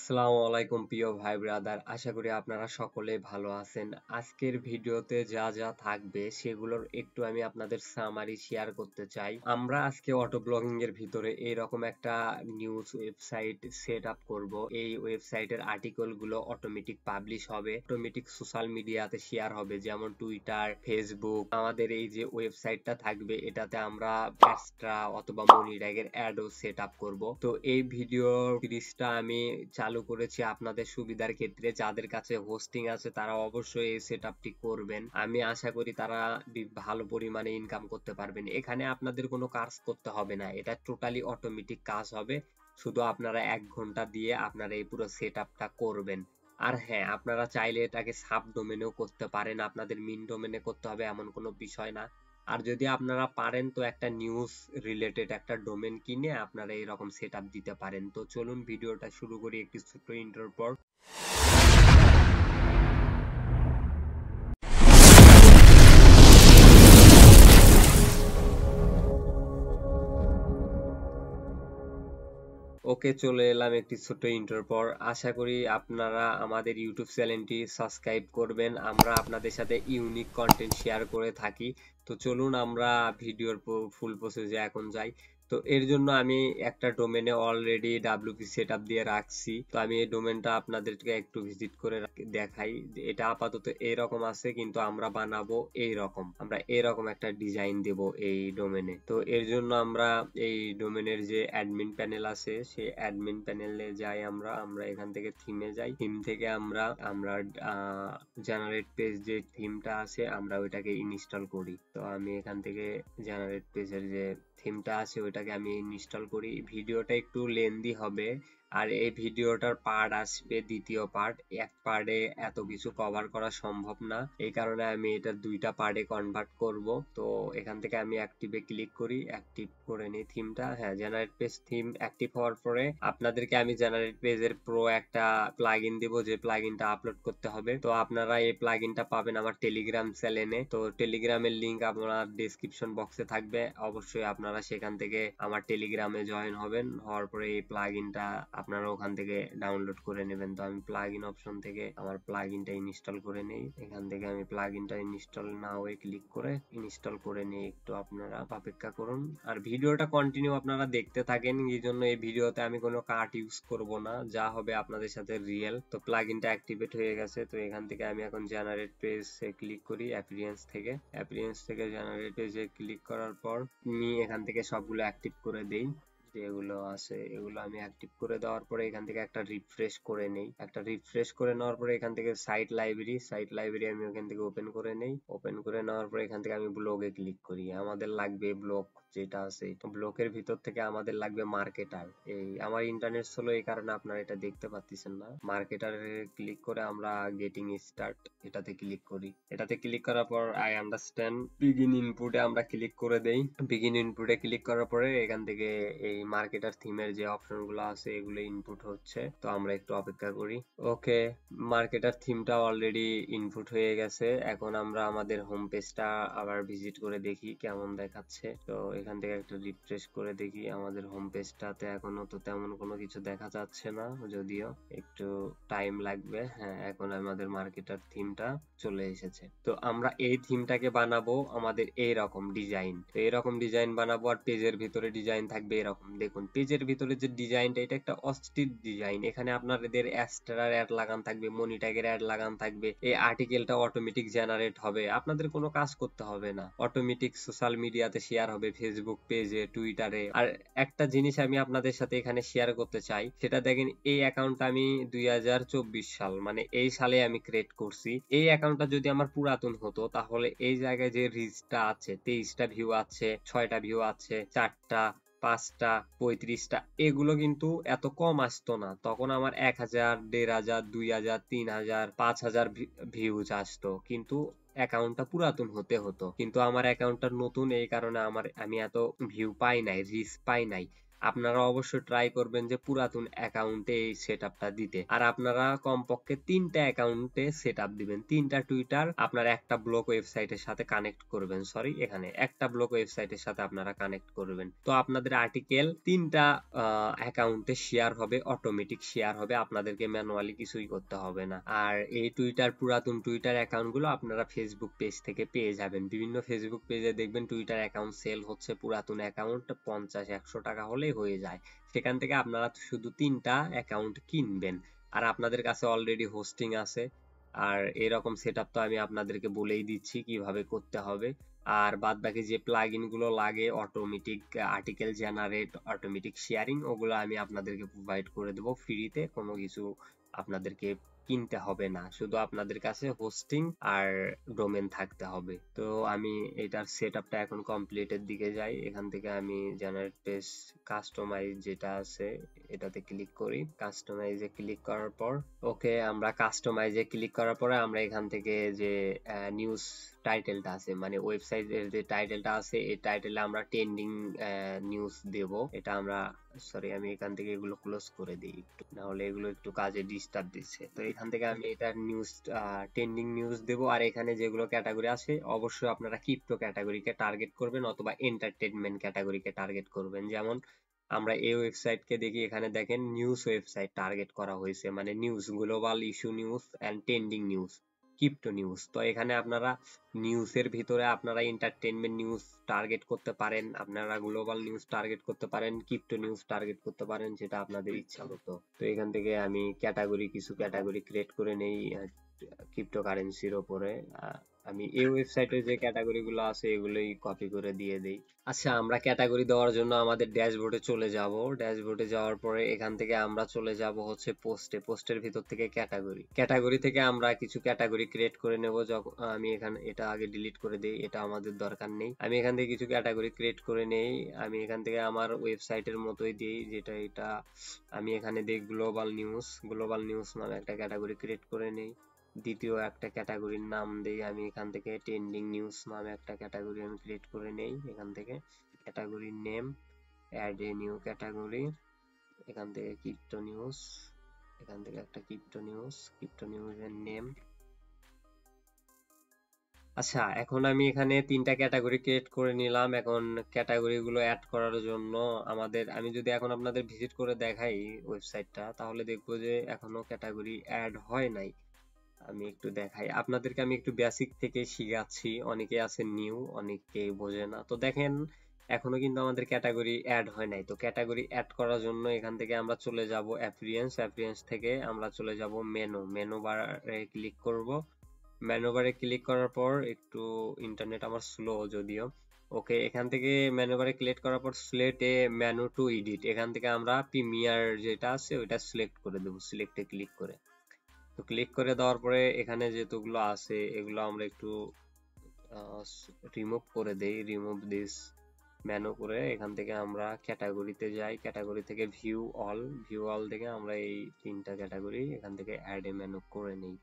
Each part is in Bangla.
আসসালামু আলাইকুম প্রিয় ভাই ব্রাদার, আশা করি আপনারা সকলে ভালো আছেন। আজকের ভিডিওতে যা যা থাকবে সেগুলোর একটু আমি আপনাদের সামারি শেয়ার করতে চাই। আমরা আজকে অটো ব্লগিং এর ভিতরে এইরকম একটা নিউজ ওয়েবসাইট সেট আপ করবো। এই ওয়েবসাইটের আর্টিকেল গুলো অটোমেটিক পাবলিশ হবে, অটোমেটিক সোশ্যাল মিডিয়াতে শেয়ার হবে, যেমন টুইটার, ফেসবুক। আমাদের এই যে ওয়েবসাইটটা থাকবে এটাতে আমরা এক্সট্রা অথবা মনি ট্যাগের অ্যাডও সেট আপ করবো। তো এই ভিডিও সিরিজটা আমি চালু করেছি আপনাদের সুবিধার ক্ষেত্রে। যাদের কাছে হোস্টিং আছে তারা অবশ্যই এই সেটআপটি করবেন। আমি আশা করি তারা ভালো পরিমাণে ইনকাম করতে পারবেন। এখানে আপনাদের কোনো কাজ করতে হবে না, এটা টোটালি অটোমেটিক কাজ হবে। শুধু আপনারা 1 ঘন্টা দিয়ে আপনারা এই পুরো সেটআপটা করবেন। আর হ্যাঁ, আপনারা চাইলে এটাকে সাব ডোমেনেও করতে পারেন, আপনাদের মেইন ডোমেনে করতে হবে এমন কোনো বিষয় না। আর যদি আপনারা পারেন তো একটা নিউজ রিলেটেড একটা ডোমেন কিনে আপনারা এরকম সেটআপ দিতে পারেন। তো চলুন ভিডিওটা শুরু করি একটি ছোট্ট ইন্ট্রোর পর। ওকে, চলে এলাম একটি ছোট্ট ইন্ট্রোর পর। আশা করি আপনারা আমাদের ইউটিউব চ্যানেলটি সাবস্ক্রাইব করবেন। আমরা আপনাদের সাথে ইউনিক কন্টেন্ট শেয়ার করে থাকি। তো চলুন আমরা ভিডিওর ফুল প্রসেসে এখন যাই। তো এর জন্য আমি একটা ডোমেনে অলরেডি ডাব্লিউপি সেটআপ দিয়ে রাখছি। তো আমি এই ডোমেনটা আপনাদেরকে একটু ভিজিট করে দেখাই। এটা আপাতত এরকম আছে, কিন্তু আমরা বানাবো এইরকম, আমরা এরকম একটা ডিজাইন দেব এই ডোমেনে। তো এর জন্য আমরা এই ডোমেনের যে অ্যাডমিন প্যানেল আছে সেই অ্যাডমিন প্যানেলে যাই। আমরা এখান থেকে থিমে যাই। থিম থেকে আমরা জেনারেট পেজ যে থিমটা আছে আমরা ওইটাকে ইনস্টল করি। তো আমি এখান থেকে জেনারেট পেজের যে থিমটা আছে ওইটাকে আমি ইনস্টল করি। ভিডিওটা একটু লেন্দি হবে, আর এই ভিডিওটার পার্ট আসবে দ্বিতীয় পার্ট। এক পার্টে এত কিছু কভার করা সম্ভব না, এই কারণে আমি এটা দুইটা পার্টে কনভার্ট করব। তো এখান থেকে আমি অ্যাক্টিভে ক্লিক করি, অ্যাক্টিভ করে নিই থিমটা। হ্যাঁ, জেনারেট পেজ থিম অ্যাক্টিভ হওয়ার পরে আপনাদেরকে আমি জেনারেট পেজের প্রো একটা প্লাগইন দিব, যে প্লাগইনটা আপলোড করতে হবে। তো আপনারা এই প্লাগইনটা পাবেন আমার টেলিগ্রাম চ্যানেলে। তো টেলিগ্রামের লিংক আপনার ডেসক্রিপশন বক্সে থাকবে, অবশ্যই আপনারা সেখান থেকে আমার টেলিগ্রামে জয়েন হবেন। হওয়ার পরে এই প্লাগইনটা আপনারা ওখান থেকে ডাউনলোড করে নেবেন। তো আমি প্লাগইন অপশন থেকে আমার প্লাগইনটা ইনস্টল করে নেই। এখান থেকে আমি প্লাগইনটা ইনস্টল নাও এ ক্লিক করে ইনস্টল করে নিই। একটু আপনারা অপেক্ষা করুন আর ভিডিওটা কন্টিনিউ আপনারা দেখতে থাকেন। এই জন্য এই ভিডিওতে আমি কোনো কাট ইউজ করব না, যা হবে আপনাদের সাথে রিয়েল। তো প্লাগইনটা অ্যাক্টিভেট হয়ে গেছে। তো এখান থেকে আমি এখন জেনারেট পেজ এ ক্লিক করি, অ্যাপিয়ারেন্স থেকে জেনারেট পেজে ক্লিক করার পর আমি এখান থেকে সবগুলো অ্যাক্টিভ করে দেই। যেগুলো আছে এগুলো আমি অ্যাক্টিভ করে দেওয়ার পরে এখান থেকে একটা রিফ্রেশ করে নেই। একটা রিফ্রেশ করে নেওয়ার পরে এখান থেকে সাইট লাইব্রেরি আমি ওখান থেকে ওপেন করে নেই। ওপেন করে নেওয়ার পরে এখান থেকে আমি ব্লগে ক্লিক করি। আমাদের লাগবে ব্লগ যেটা আছে, ব্লকের ভিতর থেকে আমাদের লাগবে মার্কেটার। এই আমার ইন্টারনেট স্লো, এই কারণে আপনারা এটা দেখতে পাচ্ছেন না। মার্কেটারে ক্লিক করে আমরা গেটিং স্টার্ট এটাতে ক্লিক করি। এটাতে ক্লিক করার পর আই আন্ডারস্ট্যান্ড বিগিন ইনপুটে আমরা ক্লিক করে দেই। বিগিন ইনপুটে ক্লিক করার পরে এখান থেকে এই মার্কেটার থিমের যে অপশন গুলো আছে এগুলো ইনপুট হচ্ছে। তো আমরা একটু অপেক্ষা করি। ওকে, মার্কেটার থিমটা অলরেডি ইনপুট হয়ে গেছে। এখন আমরা আমাদের হোম পেজটা আবার ভিজিট করে দেখি কেমন দেখাচ্ছে। তো এখান থেকে একটা রিফ্রেশ করে দেখি আমাদের হোম পেজটাতে এখনো তো তেমন কোনো কিছু দেখা যাচ্ছে না, যদিও একটু টাইম লাগবে। হ্যাঁ, এখন আমাদের মার্কেটার থিমটা চলে এসেছে। তো আমরা এই থিমটাকে বানাবো আমাদের এইরকম ডিজাইন। তো এরকম ডিজাইন বানাবো আর পেজের ভিতরে ডিজাইন থাকবে এরকম। দেখুন পেজের ভিতরে যে ডিজাইনটা, এটা একটা অস্থির ডিজাইন। এখানে আপনাদের এক্সট্রা অ্যাড লাগান থাকবে, মনি ট্যাগের অ্যাড লাগান থাকবে। এই আর্টিকেলটা অটোমেটিক জেনারেট হবে, আপনাদের কোনো কাজ করতে হবে না। অটোমেটিক সোশ্যাল মিডিয়াতে শেয়ার হবে, ফেসবুক পেজে, টুইটারে। আর একটা জিনিস আমি আপনাদের সাথে এখানে শেয়ার করতে চাই, সেটা দেখেন এই অ্যাকাউন্টটা আমি 2024 সাল মানে এই সালে আমি ক্রিয়েট করছি। এই অ্যাকাউন্টটা যদি আমার পুরাতন হতো তাহলে এই জায়গায় যে রিচটা আছে, 23টা ভিউ আছে, 6টা ভিউ আছে, 4টা, 5টা, 35টা, এগুলো কিন্তু এত কম আসতো না। তখন আমার 1000, 1500, 2000, 3000, 5000 ভিউজ আসতো, কিন্তু অ্যাকাউন্টটা পুরাতন হতে হতো। কিন্তু আমার অ্যাকাউন্টটা নতুন, এই কারণে আমি এত ভিউ পাই নাই, রিচ পাই নাই। আপনারা অবশ্যই ট্রাই করবেন যে পুরাতন অ্যাকাউন্টে এই সেটআপটা দিতে। আর আপনারা কমপক্ষে 3টা অ্যাকাউন্টে সেটআপ দিবেন। 3টা টুইটার আপনার একটা ব্লগ ওয়েবসাইটের সাথে কানেক্ট করবেন। সরি, এখানে একটা ব্লগ ওয়েবসাইটের সাথে আপনারা কানেক্ট করবেন। তো আপনাদের আর্টিকেল 3টা অ্যাকাউন্টে শেয়ার হবে, অটোমেটিক শেয়ার হবে, আপনাদেরকে ম্যানুয়ালি কিছুই করতে হবে না। আর এই পুরাতন টুইটার অ্যাকাউন্টগুলো আপনারা ফেসবুক পেজ থেকে পেয়ে যাবেন। বিভিন্ন ফেসবুক পেজে দেখবেন টুইটার অ্যাকাউন্ট সেল হচ্ছে, পুরাতন অ্যাকাউন্ট 50-100 টাকা হলেই হয়ে যায়। সেখান থেকে আপনারা শুধু 3টা অ্যাকাউন্ট কিনবেন। আর আপনাদের কাছে অলরেডি হোস্টিং আছে। আর এরকম সেটআপ তো আমি আপনাদেরকে বলেই দিচ্ছি কিভাবে করতে হবে। আর বাদ বাকি যে প্লাগইন গুলো লাগে, automatic article generate, automatic sharing, ওগুলো আমি আপনাদেরকে প্রোভাইড করে দেবো ফ্রিতে। কোনো কিছু আপনাদেরকে কিনতে হবে না, শুধু আপনাদের কাছে হোস্টিং আর ডোমেন থাকতে হবে। তো আমি এটার সেটআপটা এখন কমপ্লিটের দিকে যাই। এখান থেকে আমি জেনারেট পেজ কাস্টমাইজ যেটা আছে এটাতে ক্লিক করি। কাস্টমাইজে ক্লিক করার পর ওকে, আমরা কাস্টমাইজে ক্লিক করার পরে আমরা এখান থেকে যে নিউজ টাইটেলটা আছে, মানে ওয়েবসাইটের যে টাইটেলটা আছে, এই টাইটেলে আমরা ট্রেন্ডিং নিউজ দেব। এটা আমরা, সরি, আমি এখান থেকে এগুলো ক্লোজ করে দিই একটু, না হলে এগুলো একটু কাজে ডিস্টার্ব দিচ্ছে। তো এখান থেকে আমি এটা নিউজ, ট্রেন্ডিং নিউজ দেব। আর এখানে যেগুলো ক্যাটাগরি আছে অবশ্যই আপনারা ক্রিপ্টো ক্যাটাগরিকে টার্গেট করবেন অথবা এন্টারটেইনমেন্ট ক্যাটাগরিকে টার্গেট করবেন। যেমন আমরা এই ওয়েবসাইটকে দেখি, এখানে দেখেন নিউজ ওয়েবসাইট টার্গেট করা হয়েছে, মানে news, global issue news and trending news, crypto news. তো এখানে আপনারা নিউজের ভিতরে আপনারা এন্টারটেইনমেন্ট নিউজ টার্গেট করতে পারেন, আপনারা গ্লোবাল নিউজ টার্গেট করতে পারেন, ক্রিপ্টো নিউজ টার্গেট করতে পারেন, যেটা আপনাদের ইচ্ছা মতো। তো এখান থেকে আমি কিছু ক্যাটাগরি ক্রিয়েট করে নেই ক্রিপ্টো কারেন্সির ওপরে। আমি এই ওয়েবসাইটে যে ক্যাটাগরি গুলো আছে এগুলোই কপি করে দিয়ে দেই। আচ্ছা, আমরা ক্যাটাগরি দেওয়ার জন্য আমাদের ড্যাশবোর্ডে চলে যাব। ড্যাশবোর্ডে যাওয়ার পরে এখান থেকে আমরা চলে যাব হচ্ছে পোস্টের ভিতর থেকে ক্যাটাগরি থেকে আমরা কিছু ক্যাটাগরি ক্রিয়েট করে নেব। যখন আমি এখানে এটা আগে ডিলিট করে দেই, এটা আমাদের দরকার নেই। আমি এখান থেকে কিছু ক্যাটাগরি ক্রিয়েট করে নেই। আমি এখান থেকে আমার ওয়েবসাইটের মতোই দিই, যেটা এটা আমি এখানে দিই গ্লোবাল নিউজ নামে একটা ক্যাটাগরি ক্রিয়েট করে নেই। দ্বিতীয় একটা ক্যাটাগরির নাম দেই আমি এখান থেকে, ট্রেন্ডিং নিউজ নামে একটা ক্যাটাগরি আমি ক্রিয়েট করে নেই। এখান থেকে ক্যাটাগরির name, add a new category, এখান থেকে ক্রিপ্টো নিউজ, এখান থেকে একটা ক্রিপ্টো নিউজের নেম। আচ্ছা, এখন আমি এখানে 3টা ক্যাটাগরি ক্রিয়েট করে নিলাম। এখন ক্যাটাগরি গুলো অ্যাড করার জন্য আমি যদি এখন আপনাদের ভিজিট করে দেখাই ওয়েবসাইটটা, তাহলে দেখবো যে এখনো ক্যাটাগরি অ্যাড হয় নাই। আমি একটু দেখাই আপনাদেরকে, আমি একটু বেসিক থেকে শিখাচ্ছি, অনেকে আছে নিউ, অনেকে বোঝে না। তো দেখেন, এখনো কিন্তু আমাদের ক্যাটাগরি অ্যাড হয় নাই। তো ক্যাটাগরি অ্যাড করার জন্য এখান থেকে আমরা চলে যাব অ্যাপিয়ারেন্স থেকে আমরা চলে যাব মেনু বারে ক্লিক করব। মেনু বারে ক্লিক করার পর, একটু ইন্টারনেট আমার স্লো যদিও, ওকে, এখান থেকে মেনু বারে ক্লিক করার পর সিলেক্টে মেনু টু এডিট, এখান থেকে আমরা প্রিমিয়ার যেটা আছে ওইটা সিলেক্ট করে দেব, সিলেক্টে ক্লিক করে। তো ক্লিক করে দেওয়ার পরে এখানে যেগুলো আছে এগুলো আমরা একটু রিমুভ করে দেই, রিমুভ দিস মেনু করে। এখান থেকে আমরা ক্যাটাগরিতে যাই, ক্যাটাগরি থেকে ভিউ অল থেকে আমরা এই 3টা ক্যাটাগরি এখান থেকে অ্যাড এ মেনু করে নেই।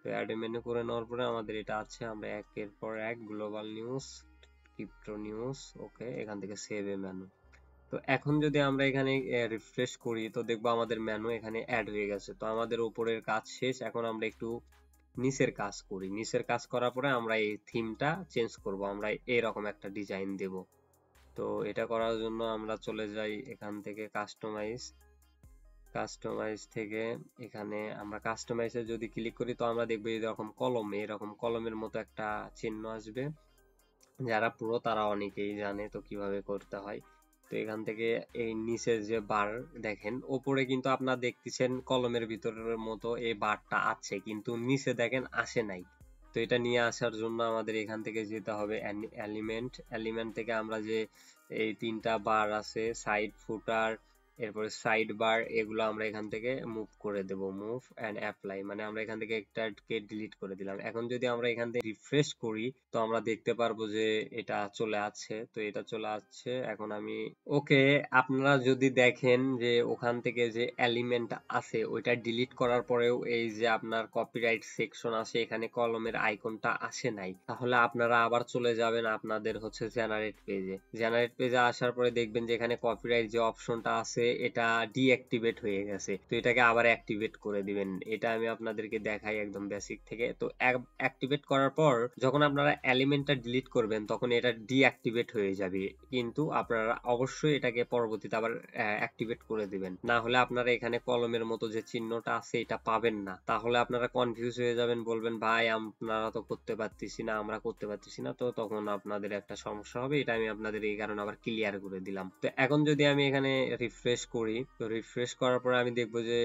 তো অ্যাড এ মেনু করে নেওয়ার পরে আমাদের এটা আছে, আমরা একের পর এক গ্লোবাল নিউজ, ক্রিপ্টো নিউজ, ওকে, এখান থেকে সেভ এ মেনু। তো এখন যদি আমরা এখানে রিফ্রেশ করি তো দেখবো আমাদের মেনু এখানে অ্যাড হয়ে গেছে। তো আমাদের উপরের কাজ শেষ, এখন আমরা একটু নিচের কাজ করি। নিচের কাজ করার পরে আমরা এই থিমটা চেঞ্জ করব, আমরা এরকম একটা ডিজাইন দেব। তো এটা করার জন্য আমরা চলে যাই এখান থেকে কাস্টমাইজ থেকে এখানে আমরা কাস্টমাইজে যদি ক্লিক করি তো আমরা দেখবো এরকম কলমের মতো একটা চিহ্ন আসবে। যারা পুরো তারা অনেকেই জানে তো কিভাবে করতে হয়। তো এখান থেকে এই নিচের যে বার দেখেন, ওপরে কিন্তু আপনারা দেখতেছেন কলমের ভিতরের মতো এই বারটা আছে, কিন্তু নিচে দেখেন আসে নাই। তো এটা নিয়ে আসার জন্য আমাদের এখান থেকে যেতে হবে এলিমেন্ট থেকে আমরা যে এই 3টা বার আছে, সাইড ফুটার, এরপরে সাইড বার এগুলো আমরা এখান থেকে মুভ করে দেব, মুভ এন্ড অ্যাপ্লাই, মানে আমরা এখান থেকে একটাকে ডিলিট করে দিলাম। এখন যদি আমরা এখান থেকে রিফ্রেশ করি তো আমরা দেখতে পারবো যে এটা চলে আসছে। তো এটা চলে আসছে। এখন আমি ওকে, আপনারা যদি দেখেন যে ওখান থেকে যে এলিমেন্ট আছে ওইটা ডিলিট করার পরেও এই যে আপনার কপিরাইট সেকশন আছে, এখানে কলমের আইকনটা আসে নাই, তাহলে আপনারা আবার চলে যাবেন আপনাদের হচ্ছে জেনারেট পেজে। জেনারেট পেজে আসার পরে দেখবেন যে এখানে কপিরাইট যে অপশনটা আছে এটা ডিঅ্যাক্টিভেট হয়ে গেছে। তো এটাকে আবার অ্যাক্টিভেট করে দিবেন। এটা আমি আপনাদেরকে দেখাই একদম বেসিক থেকে। তো অ্যাক্টিভেট করার পর যখন আপনারা এলিমেন্টটা ডিলিট করবেন তখন এটা ডিঅ্যাক্টিভেট হয়ে যাবে, কিন্তু আপনারা অবশ্যই এটাকে পরবর্তীতে আবার অ্যাক্টিভেট করে দিবেন, না হলে আপনারা এখানে কলমের মতো যে চিহ্নটা আছে এটা পাবেন না। তাহলে আপনারা কনফিউজ হয়ে যাবেন, বলবেন ভাই আপনারা তো করতে পারতেছি না, আমরা করতে পারতেছি না, তো তখন আপনাদের একটা সমস্যা হবে। এটা আমি আপনাদের এই কারণে আবার ক্লিয়ার করে দিলাম। তো এখন যদি আমি এখানে রিফ্রেশ করি, তো রিফ্রেশ করার পরে আমি দেখবো যে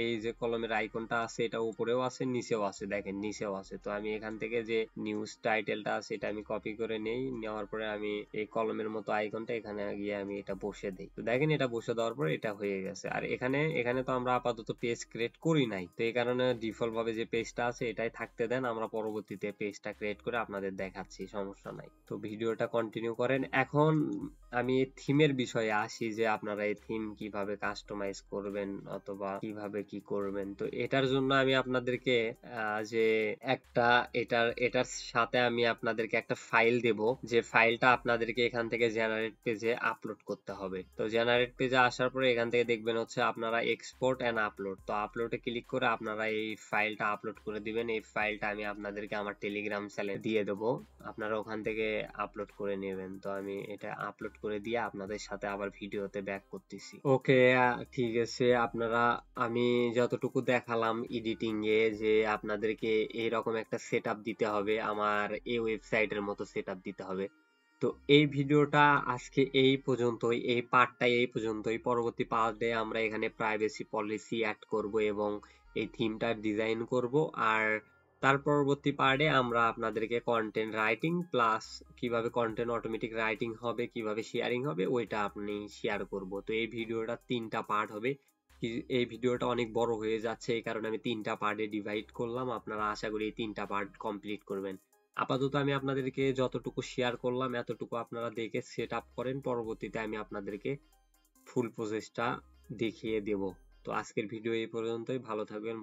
এই যে কলমের আইকনটা আছে এটা উপরেও আছে নিচেও আছে, দেখেন নিচেও আছে। তো আমি এখান থেকে যে নিউজ টাইটেলটা আছে এটা আমি কপি করে নেই, নেওয়ার পরে আমি এই কলমের মতো আইকনটা এখানে গিয়ে আমি এটা বসে দেই। তো দেখেন এটা বসে দেওয়ার পরে এটা হয়ে গেছে। আর এখানে তো আমরা আপাতত পেজ ক্রিয়েট করি নাই, তো এই কারণে ডিফল্ট ভাবে যে পেজটা আছে এটাই থাকতে দেন, আমরা পরবর্তীতে পেজটা ক্রিয়েট করে আপনাদের দেখাচ্ছি, সমস্যা নাই। তো ভিডিওটা কন্টিনিউ করেন। এখন আমি থিমের বিষয়ে আসি যে আপনারা এই থিম কিভাবে কাস্টমাইজ করবেন অথবা কিভাবে কি করবেন। তো এটার জন্য আমি আপনাদেরকে যে এটার সাথে আমি আপনাদেরকে একটা ফাইল দেব, যে ফাইলটা আপনাদেরকে এখান থেকে জেনারেট পেজে আপলোড করতে হবে। তো জেনারেট পেজে আসার পরে এখান থেকে দেখবেন হচ্ছে আপনারা এক্সপোর্ট এন্ড আপলোড, তো আপলোডে ক্লিক করে আপনারা এই ফাইলটা আপলোড করে দিবেন। এই ফাইলটা আমি আপনাদেরকে আমার টেলিগ্রাম চ্যানেলে দিয়ে দেবো, আপনারা ওখান থেকে আপলোড করে নেবেন। তো আমি এটা আপলোড করে দিয়ে আপনাদের সাথে আবার ভিডিওতে ব্যাক করতেছি। ওকে, ঠিক আছে। আপনারা আমি যতটুকু দেখালাম এডিটিং এ যে আপনাদেরকে এইরকম একটা সেটআপ দিতে হবে, আমার এই ওয়েবসাইটের মতো সেটআপ দিতে হবে। তো এই ভিডিওটা আজকে এই পর্যন্তই, এই পার্টটা এই পর্যন্তই। পরবর্তী পার্টে আমরা এখানে প্রাইভেসি পলিসি অ্যাড করব এবং এই থিমটা ডিজাইন করব। আর তার পরবর্তী পার্টে আমরা আপনাদেরকে কন্টেন্ট রাইটিং প্লাস কিভাবে কন্টেন্ট অটোমেটিক রাইটিং হবে, কিভাবে শেয়ারিং হবে ওইটা আপনি শেয়ার করব। তো এই ভিডিওটা 3টা পার্ট হবে। এই ভিডিওটা অনেক বড় হয়ে যাচ্ছে, এই কারণে আমি 3টা পার্টে ডিভাইড করলাম। আপনারা আশা করি এই 3টা পার্ট কমপ্লিট করবেন। আপাতত আমি আপনাদেরকে যতটুকু শেয়ার করলাম এতটুকু আপনারা দেখে সেট আপ করেন, পরবর্তীতে আমি আপনাদেরকে ফুল প্রসেসটা দেখিয়ে দেব। তো আজকের ভিডিও এই পর্যন্তই, ভালো থাকবেন।